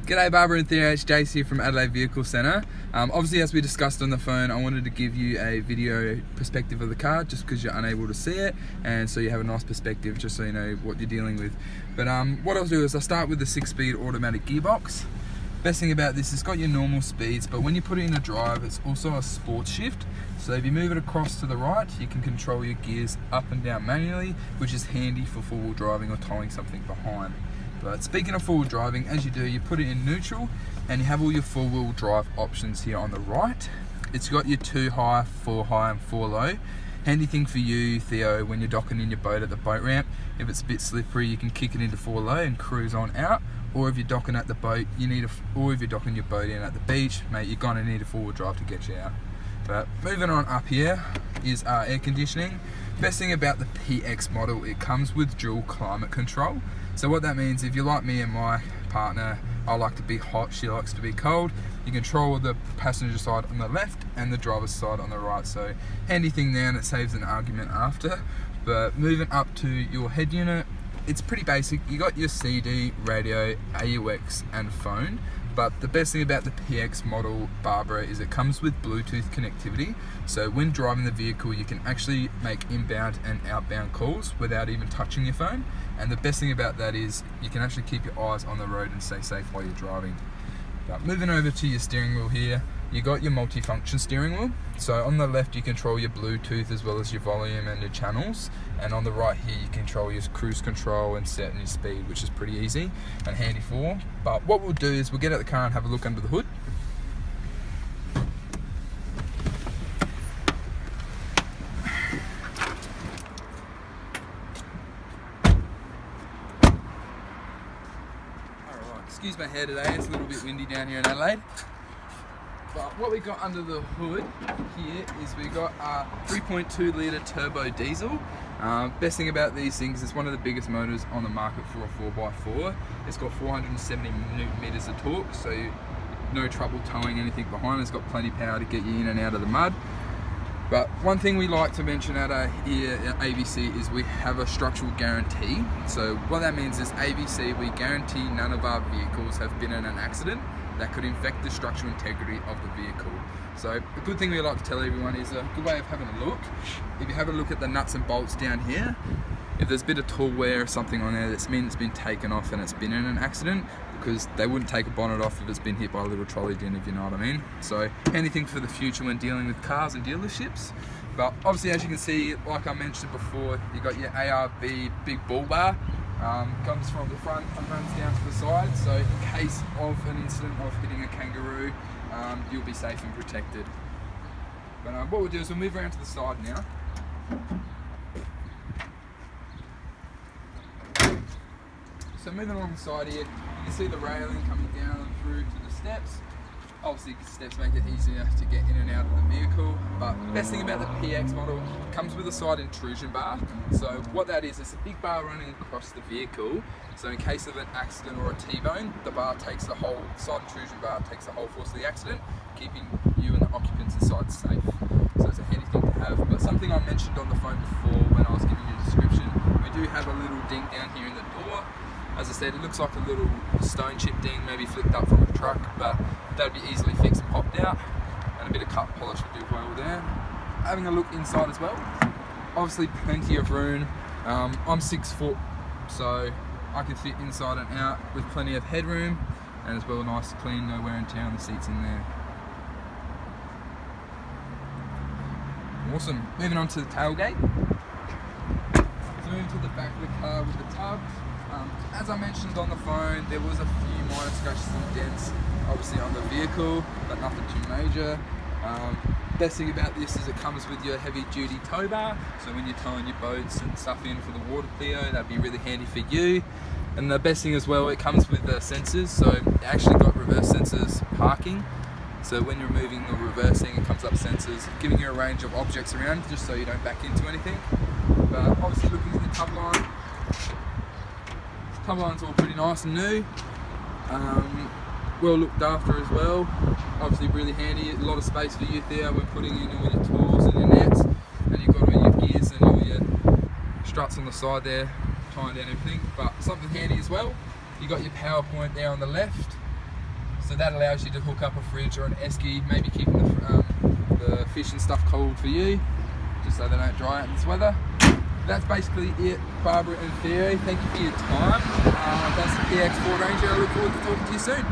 G'day Barbara and Theo, it's Jace here from Adelaide Vehicle Centre. Obviously, as we discussed on the phone, I wanted to give you a video perspective of the car just because you're unable to see it, and so you have a nice perspective just so you know what you're dealing with. But what I'll do is I'll start with the 6-speed automatic gearbox. Best thing about this, it's got your normal speeds, but when you put it in a drive, it's also a sports shift. So if you move it across to the right, you can control your gears up and down manually, which is handy for four-wheel driving or towing something behind. But speaking of four-wheel driving, as you do, you put it in neutral and you have all your four-wheel drive options here on the right. It's got your 2 high, 4 high and 4 low. Handy thing for you, Theo, when you're docking in your boat at the boat ramp. If it's a bit slippery, you can kick it into 4 low and cruise on out. Or if you're docking at the boat, or if you're docking your boat in at the beach, mate, you're gonna need a 4-wheel drive to get you out. But moving on up here is our air conditioning. Best thing about the PX model, it comes with dual climate control. So what that means, if you're like me and my partner, I like to be hot, she likes to be cold, you control the passenger side on the left and the driver's side on the right. So handy thing there, and it saves an argument after. But moving up to your head unit, it's pretty basic. You got your CD, radio, AUX and phone. But the best thing about the PX model Barbra is it comes with Bluetooth connectivity. So when driving the vehicle, you can actually make inbound and outbound calls without even touching your phone. And the best thing about that is you can actually keep your eyes on the road and stay safe while you're driving. But moving over to your steering wheel here, you got your multi-function steering wheel. So on the left you control your Bluetooth as well as your volume and your channels, and on the right here you control your cruise control and set your speed, which is pretty easy and handy for. But what we'll do is we'll get out the car and have a look under the hood. Excuse my hair today, it's a little bit windy down here in Adelaide. But what we got under the hood here is we got a 3.2 litre turbo diesel. Best thing about these things, it's one of the biggest motors on the market for a 4x4. It's got 470 newton meters of torque, so no trouble towing anything behind. It's got plenty of power to get you in and out of the mud. But one thing we like to mention at here at ABC is we have a structural guarantee. So what that means is ABC, we guarantee none of our vehicles have been in an accident that could infect the structural integrity of the vehicle. So the good thing we like to tell everyone is a good way of having a look. If you have a look at the nuts and bolts down here, if there's a bit of tool wear or something on there, that's mean it's been taken off and it's been in an accident, because they wouldn't take a bonnet off if it's been hit by a little trolley din, if you know what I mean. So anything for the future when dealing with cars and dealerships. But obviously, as you can see, like I mentioned before, you got your ARB big bull bar. Comes from the front and runs down to the side, so in case of an incident of hitting a kangaroo, you'll be safe and protected. But what we'll do is we'll move around to the side now. So moving along the side here, you can see the railing coming down through to the steps. Obviously, steps make it easier to get in and out of the vehicle. But the best thing about the PX model, it comes with a side intrusion bar. So what that is, it's a big bar running across the vehicle. So in case of an accident or a T-bone, the bar takes the whole, side intrusion bar takes the whole force of the accident, keeping you and the occupants inside safe. So it's a handy thing to have. But something I mentioned on the phone before when I was giving you a description, we do have a little ding down here in the door. As I said, it looks like a little stone chip ding, maybe flicked up from a truck, but that'd be easily fixed and popped out, and a bit of cut polish would do well there. Having a look inside as well, obviously plenty of room. I'm 6 foot, so I can fit inside and out with plenty of headroom, and as well nice, clean, no wear and tear on the seats in there. Awesome. Moving on to the tailgate. So moving to the back of the car with the tub. As I mentioned on the phone, there was a few minor scratches and dents obviously on the vehicle, but nothing too major. Best thing about this is it comes with your heavy duty tow bar, so when you're towing your boats and stuff in for the water Theo, that'd be really handy for you. And the best thing as well, it comes with the sensors, so it actually got reverse sensors parking. So when you're moving or reversing, it comes up sensors, giving you a range of objects around just so you don't back into anything. But obviously looking at the tub line, tub line's all pretty nice and new. Well looked after as well. Obviously really handy, a lot of space for you there when putting in all your tools and your nets. And you've got all your gears and all your struts on the side there, tying down everything. But something handy as well, you got your power point there on the left. So that allows you to hook up a fridge or an esky, maybe keeping the fish and stuff cold for you, just so they don't dry out in this weather. That's basically it, Barbara and Theo. Thank you for your time. That's the PX4 Ranger. I look forward to talking to you soon.